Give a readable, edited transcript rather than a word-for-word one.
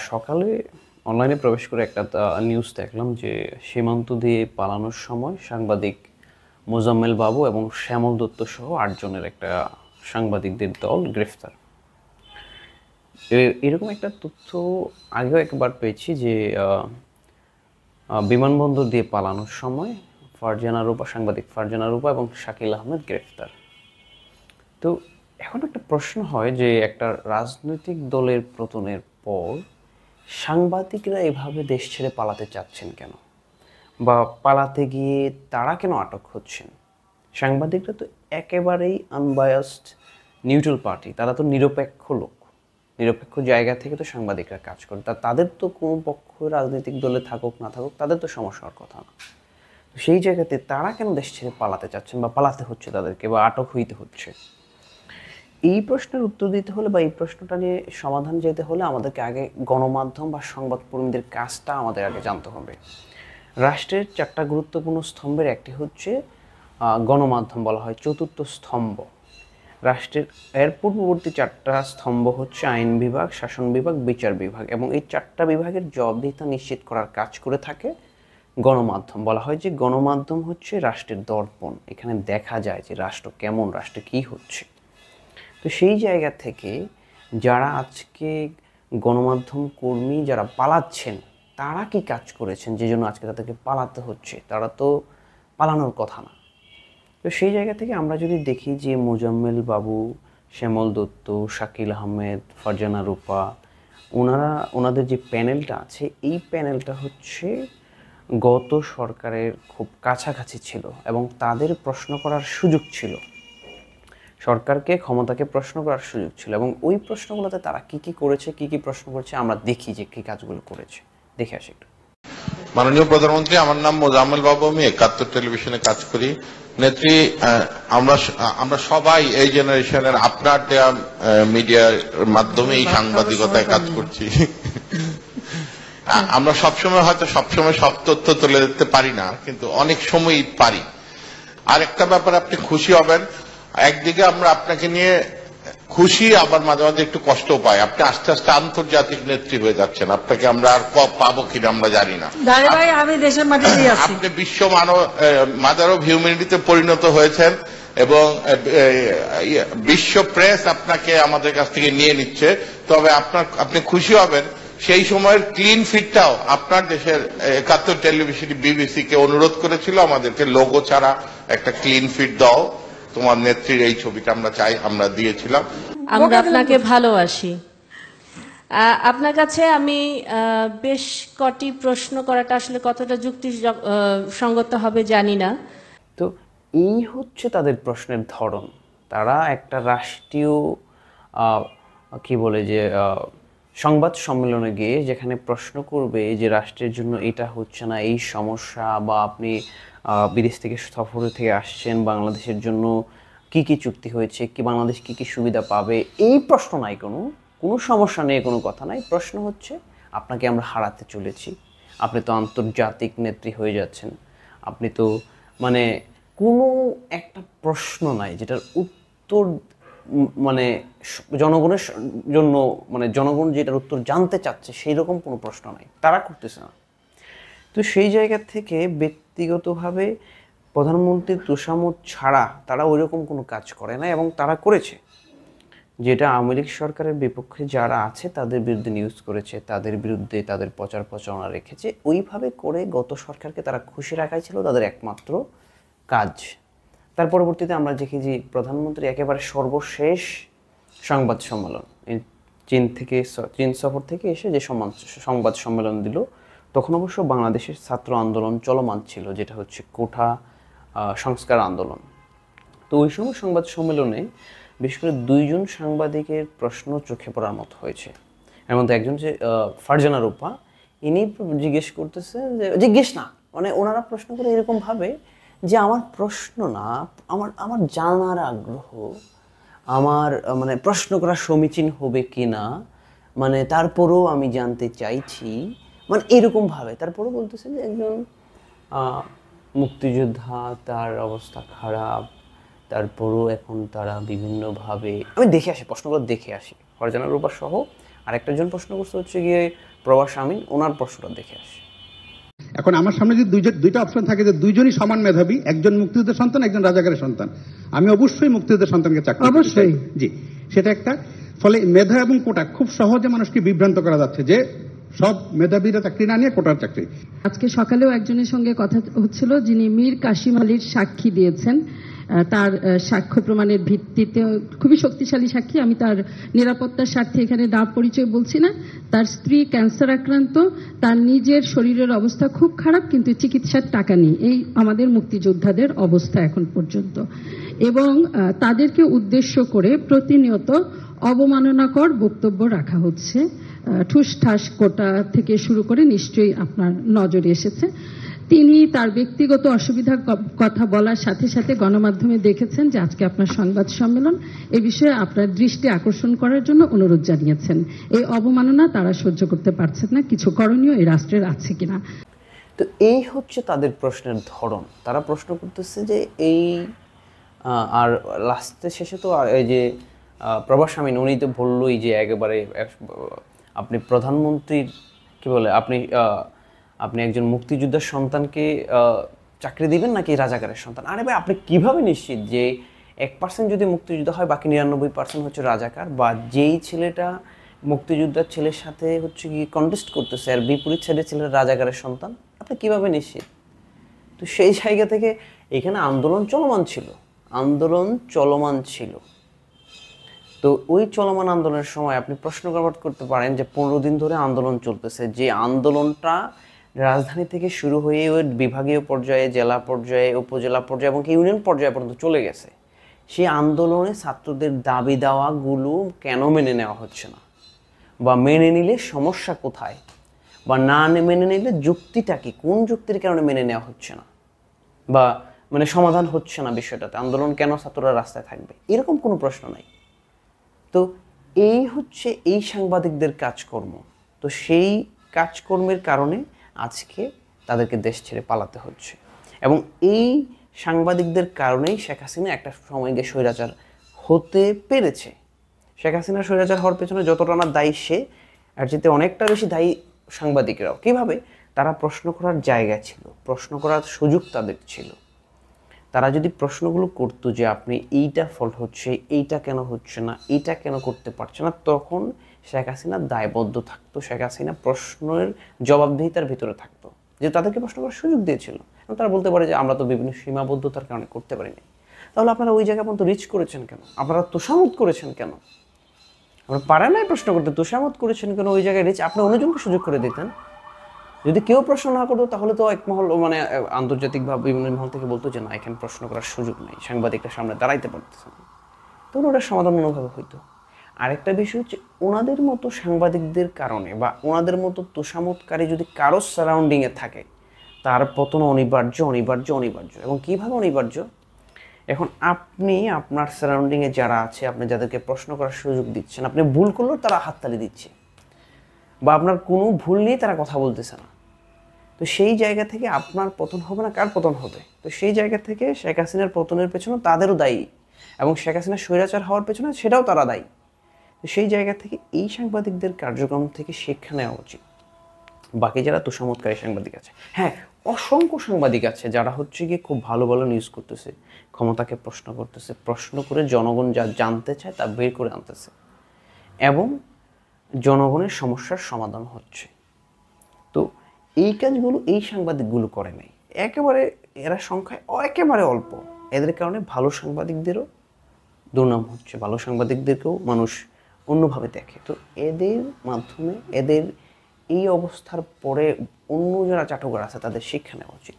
সকালে অনলাইনে প্রবেশ করে একটা নিউজ দেখলাম যে সীমান্ত দিয়ে পালানোর সময় সাংবাদিক মোজাম্মেল বাবু এবং শ্যামল দত্ত সহ ৮ জনের একটা সাংবাদিকদের দল গ্রেফতার। এরকম একটা তথ্য আগেও একবার পেয়েছি যে বিমানবন্দর দিয়ে পালানোর সময় সাংবাদিক ফারজানা রূপা এবং শাকিল আহমেদ গ্রেফতার। তো এখন একটা প্রশ্ন হয় যে একটা রাজনৈতিক দলের পতনের পর সাংবাদিকরা এভাবে দেশ ছেড়ে পালাতে চাচ্ছেন কেন, বা পালাতে গিয়ে তারা কেন আটক হচ্ছেন? সাংবাদিকরা তো একেবারেই আনবায়াসড নিউট্রাল পার্টি, তারা তো নিরপেক্ষ লোক, নিরপেক্ষ জায়গা থেকে তো সাংবাদিকরা কাজ করে, তাদের তো কোনো পক্ষ রাজনৈতিক দলে থাকুক না থাকুক তাদের তো সমস্যা হওয়ার কথা না। সেই জায়গাতে তারা কেন দেশ ছেড়ে পালাতে চাচ্ছেন বা পালাতে হচ্ছে তাদেরকে, বা আটক হইতে হচ্ছে? এই প্রশ্নের উত্তর দিতে হলে বা এই প্রশ্নটা নিয়ে সমাধান যেতে হলে আমাদেরকে আগে গণমাধ্যম বা সংবাদকর্মীদের কাজটা আমাদের আগে জানতে হবে। রাষ্ট্রের 4টা গুরুত্বপূর্ণ স্তম্ভের একটি হচ্ছে গণমাধ্যম, বলা হয় চতুর্থ স্তম্ভ রাষ্ট্রের। এর পূর্ববর্তী 4টা স্তম্ভ হচ্ছে আইন বিভাগ, শাসন বিভাগ, বিচার বিভাগ, এবং এই 4টা বিভাগের জবাবদিহিতা নিশ্চিত করার কাজ করে থাকে গণমাধ্যম। বলা হয় যে গণমাধ্যম হচ্ছে রাষ্ট্রের দর্পণ, এখানে দেখা যায় যে রাষ্ট্র কেমন, রাষ্ট্রে কী হচ্ছে। তো সেই জায়গা থেকে যারা আজকে গণমাধ্যম কর্মী যারা পালাচ্ছেন, তারা কি কাজ করেছেন যে জন্য আজকে তাদেরকে পালাতে হচ্ছে? তারা তো পালানোর কথা না। তো সেই জায়গা থেকে আমরা যদি দেখি যে মোজাম্মেল বাবু, শ্যামল দত্ত, শাকিল আহমেদ, ফারজানা রূপা, ওনাদের যে প্যানেলটা আছে, এই প্যানেলটা হচ্ছে গত সরকারের খুব কাছাকাছি ছিল এবং তাদের প্রশ্ন করার সুযোগ ছিল, সরকারকে, ক্ষমতাকে প্রশ্ন করার সুযোগ ছিল। এবং ওই প্রশ্নগুলোতে তারা কি কি করেছে, কি কি প্রশ্ন করেছে, আমরা দেখি যে কি কাজগুলো করেছে। দেখে আসি একটু। মাননীয় প্রধানমন্ত্রী, আমার নাম মোজাম্মেল বাবু, আমি 71 টেলিভিশনে কাজ করি। নেত্রী, আমরা সবাই এই জেনারেশনের আপনার দেয়া মিডিয়ার মাধ্যমে এই সাংবাদিকতায় কাজ করছি। আমরা সবসময় হয়তো সবসময় সব তথ্য তুলে দিতে পারি না, কিন্তু অনেক সময়ই পারি। আরেকটা ব্যাপার, আপনি খুশি হবেন, একদিকে আমরা আপনাকে নিয়ে খুশি, আবার মাঝে মাঝে একটু কষ্ট পাই। আপনি আস্তে আস্তে আন্তর্জাতিক নেত্রী হয়ে যাচ্ছেন, আপনাকে আমরা আর পাবো কিনা আমরা জানি না। আমি দেশের মাটিতেই আছি। আপনি বিশ্ব মাদার অফ হিউম্যানিটিতে পরিণত হয়েছেন এবং বিশ্ব প্রেস আপনাকে আমাদের কাছ থেকে নিয়ে নিচ্ছে। তবে আপনি খুশি হবেন, সেই সময়ের ক্লিন ফিটটাও আপনার দেশের 71 টেলিভিশন বিবিসি কে অনুরোধ করেছিল আমাদেরকে লোগো ছাড়া একটা ক্লিন ফিট দাও, তোমার নেত্রীর এই ছবিটা আমরা চাই, আমরা দিয়েছিলাম। আমরা আপনাকে ভালোবাসি। আপনার কাছে আমি বেশ কটি প্রশ্ন করাটা আসলে কতটা যুক্তিসঙ্গত হবে জানি না। তো এই হচ্ছে তাদের প্রশ্নের ধরন। তারা একটা রাষ্ট্রীয় কি বলে যে সংবাদ সম্মেলনে গিয়ে যেখানে প্রশ্ন করবে যে রাষ্ট্রের জন্য এটা হচ্ছে না, এই সমস্যা, বা আপনি বিদেশ থেকে সফর থেকে আসছেন, বাংলাদেশের জন্য কি কি চুক্তি হয়েছে, কি বাংলাদেশ কি কি সুবিধা পাবে, এই প্রশ্ন নাই, কোনো সমস্যা নেই, কোনো কথা নাই। প্রশ্ন হচ্ছে আপনাকে আমরা হারাতে চলেছি, আপনি তো আন্তর্জাতিক নেত্রী হয়ে যাচ্ছেন, আপনি তো মানে কোনো একটা প্রশ্ন নাই যেটার উত্তর মানে জনগণের জন্য, মানে জনগণ যেটার উত্তর জানতে চাচ্ছে সেই রকম কোনো প্রশ্ন নাই, তারা করতেছে না। তো সেই জায়গা থেকে ব্যক্তিগতভাবে প্রধানমন্ত্রীর তোষামোদ ছাড়া তারা ওই রকম কোনো কাজ করে না, এবং তারা করেছে যেটা আওয়ামী লীগ সরকারের বিপক্ষে যারা আছে তাদের বিরুদ্ধে নিউজ করেছে, তাদের বিরুদ্ধে তাদের প্রচার প্রচারণা রেখেছে। ওইভাবে করে গত সরকারকে তারা খুশি রাখাই ছিল তাদের একমাত্র কাজ। তার পরবর্তীতে আমরা দেখি যে প্রধানমন্ত্রী একেবারে সর্বশেষ সংবাদ সম্মেলন, চীন সফর থেকে এসে যে সংবাদ সম্মেলন দিল, তখন অবশ্য বাংলাদেশের ছাত্র আন্দোলন চলমান ছিল, যেটা হচ্ছে কোঠা সংস্কার আন্দোলন। তো ওই সময় সংবাদ সম্মেলনে বিশেষ করে 2জন সাংবাদিকের প্রশ্ন চোখে পড়ার মতো হয়েছে। এর মধ্যে একজন যে ফারজানা রূপা, ইনি জিজ্ঞেস করতেছে যে, জিজ্ঞেস না মানে ওনারা প্রশ্ন করে এরকম ভাবে যে আমার প্রশ্ন না, আমার জানার আগ্রহ, আমার মানে প্রশ্ন করা সমীচীন হবে কি না, মানে তারপরেও আমি জানতে চাইছি, মানে এরকম ভাবে। তারপরেও বলতেছে যে একজন মুক্তিযোদ্ধা, তার অবস্থা খারাপ, তারপরও এখন তারা বিভিন্নভাবে, আমি দেখে আসি প্রশ্নগুলো, দেখে আসি ফারজানা রূপা সহ আরেকজন প্রশ্ন করছে হচ্ছে গিয়ে প্রবাস আমিন, ওনার প্রশ্নটা দেখে আসি। এখন আমার সামনে যদি দুইটা অপশন থাকে যে দুইজনই সমান মেধাবী, একজন মুক্তিযুদ্ধের সন্তান, একজন রাজাকারের সন্তান, আমি অবশ্যই মুক্তিযুদ্ধের সন্তানকে চাকরি দিতে চাই। অবশ্যই। জি, সেটা একটা। ফলে মেধা এবং কোটা খুব সহজে মানুষকে বিভ্রান্ত করা যাচ্ছে যে সব মেধাবীরা চাকরি না নিয়ে কোটার চাকরি। আজকে সকালেও একজনের সঙ্গে কথা হচ্ছিল যিনি মীর কাসিম আলীর সাক্ষী দিয়েছেন। তার সাক্ষ্য প্রমাণের ভিত্তিতে খুবই শক্তিশালী সাক্ষী। আমি তার নিরাপত্তার স্বার্থে এখানে নাম পরিচয় বলছি না। তার স্ত্রী ক্যান্সার আক্রান্ত, তার নিজের শরীরের অবস্থা খুব খারাপ, কিন্তু চিকিৎসার টাকা নেই। এই আমাদের মুক্তিযোদ্ধাদের অবস্থা এখন পর্যন্ত। এবং তাদেরকে উদ্দেশ্য করে প্রতিনিয়ত অবমাননাকর বক্তব্য রাখা হচ্ছে। ঠুস ঠাস কোটা থেকে শুরু করে নিশ্চয়ই আপনার নজরে এসেছে। তিনি তার ব্যক্তিগত অসুবিধার কথা বলার সাথে সাথে গণমাধ্যমে দেখেছেন যে আজকে আপনার সংবাদ সম্মেলন, এ বিষয়ে আপনার দৃষ্টি আকর্ষণ করার জন্য অনুরোধ জানিয়েছেন। এই অবমাননা তারা সহ্য করতে পারছেন না, কিছু করণীয় এই রাষ্ট্রের আছে কিনা। তো এই হচ্ছে তাদের প্রশ্নের ধরন। তারা প্রশ্ন করতেছে যে এই আর লাস্টে শেষে তো এই যে প্রবাস আমিন উনি তো বললই যে একেবারে আপনি প্রধানমন্ত্রীর কি বলে আপনি একজন মুক্তিযোদ্ধার সন্তানকে চাকরি দিবেন নাকি রাজাকারের সন্তান। আরে ভাই, আপনি কিভাবে নিশ্চিত যে 1% যদি মুক্তিযোদ্ধা হয় বাকি 99% হচ্ছে রাজাকার, বা যেই ছেলেটা মুক্তিযোদ্ধার ছেলের সাথে হচ্ছে কি কন্টেস্ট করতেছে আর বিপরীত সাইডের ছেলের রাজাকারের সন্তান, আপনি কিভাবে নিশ্চিত? তো সেই জায়গা থেকে এখানে আন্দোলন চলমান ছিল। তো ওই চলমান আন্দোলনের সময় আপনি প্রশ্ন করতে পারেন যে 15 দিন ধরে আন্দোলন চলতেছে, যে আন্দোলনটা রাজধানী থেকে শুরু হয়ে ওই বিভাগীয় পর্যায়ে, জেলা পর্যায়ে, উপজেলা পর্যায়ে এবং ইউনিয়ন পর্যায়ে পর্যন্ত চলে গেছে। সেই আন্দোলনে ছাত্রদের দাবি দাওয়াগুলো কেন মেনে নেওয়া হচ্ছে না, বা মেনে নিলে সমস্যা কোথায়, বা না মেনে নিলে যুক্তিটা কি, কোন যুক্তির কারণে মেনে নেওয়া হচ্ছে না, বা মানে সমাধান হচ্ছে না বিষয়টাতে, আন্দোলন কেন ছাত্ররা রাস্তায় থাকবে, এরকম কোনো প্রশ্ন নাই। তো এই হচ্ছে এই সাংবাদিকদের কাজকর্ম। তো সেই কাজকর্মের কারণে আজকে তাদেরকে দেশ ছেড়ে পালাতে হচ্ছে, এবং এই সাংবাদিকদের কারণেই শেখ হাসিনা একটা সময় গিয়ে স্বৈরাচার হতে পেরেছে। শেখ হাসিনা স্বৈরাচার হওয়ার পেছনে যতটা না দায়ী সে, আর যেতে অনেকটা বেশি দায়ী সাংবাদিকরাও। কীভাবে? তারা প্রশ্ন করার জায়গা ছিল, প্রশ্ন করার সুযোগ তাদের ছিল। তারা যদি প্রশ্নগুলো করতো যে আপনি এইটা ফল্ট হচ্ছে, এইটা কেন হচ্ছে না, এইটা কেন করতে পারছে না, তখন শেখ হাসিনা দায়বদ্ধ থাকতো, শেখ হাসিনা প্রশ্নের জবাবদিহিতার ভিতরে থাকতো, যে তাদেরকে প্রশ্ন করার সুযোগ দিয়েছিল। এবং তারা বলতে পারে যে আমরা তো বিভিন্ন সীমাবদ্ধতার কারণে করতে পারিনি। তাহলে আপনারা ওই জায়গা পর্যন্ত রিচ করেছেন কেন? আপনারা তোষামত করেছেন কেন? আপনারা পারেন নাই প্রশ্ন করতে, তোষামত করেছেন কেন? ওই জায়গায় রিচ আপনি অন্যজনকে সুযোগ করে দিতেন। যদি কেউ প্রশ্ন না করতো তাহলে তো এক মহল মানে আন্তর্জাতিকভাবে বিভিন্ন মহল থেকে বলতো যে না, এখানে প্রশ্ন করার সুযোগ নেই, সাংবাদিকরা সামনে দাঁড়াইতে পারতেছে না, তখন ওটার সমাধান অন্যভাবে হইতো। আরেকটা বিষয় হচ্ছে ওনাদের মতো সাংবাদিকদের কারণে বা ওনাদের মতো তোষামতকারী যদি কারো সারাউন্ডিংয়ে থাকে, তার পতন অনিবার্য। এবং কীভাবে অনিবার্য? এখন আপনি আপনার সারাউন্ডিংয়ে যারা আছে, আপনি যাদেরকে প্রশ্ন করার সুযোগ দিচ্ছেন, আপনি ভুল করলেও তারা হাততালি দিচ্ছে, বা আপনার কোনো ভুল নিয়ে তারা কথা বলতেছে না। তো সেই জায়গা থেকে আপনার পতন হবে না, কার পতন হবে? তো সেই জায়গা থেকে শেখ হাসিনার পতনের পেছনে তাদেরও দায়ী, এবং শেখ হাসিনার স্বৈরাচার হওয়ার পেছনে সেটাও তারা দায়ী। তো সেই জায়গা থেকে এই সাংবাদিকদের কার্যক্রম থেকে শিক্ষা নেওয়া উচিত। বাকি যারা তোষামতকারী সাংবাদিক আছে, হ্যাঁ অসংখ্য সাংবাদিক আছে যারা হচ্ছে গিয়ে খুব ভালো ভালো নিউজ করতেছে, ক্ষমতাকে প্রশ্ন করতেছে, প্রশ্ন করে জনগণ যা জানতে চায় তা বের করে আনতেছে, এবং জনগণের সমস্যার সমাধান হচ্ছে। তো এই কাজগুলো এই সাংবাদিকগুলো করে নাই, একেবারে এরা সংখ্যায় একেবারে অল্প। এদের কারণে ভালো সাংবাদিকদেরও দুর্নাম হচ্ছে, ভালো সাংবাদিকদেরকেও মানুষ অন্যভাবে দেখে। তো এদের মাধ্যমে, এদের এই অবস্থার পরে অন্য যারা চাটুকার আছে তাদের শিক্ষা নেওয়া উচিত।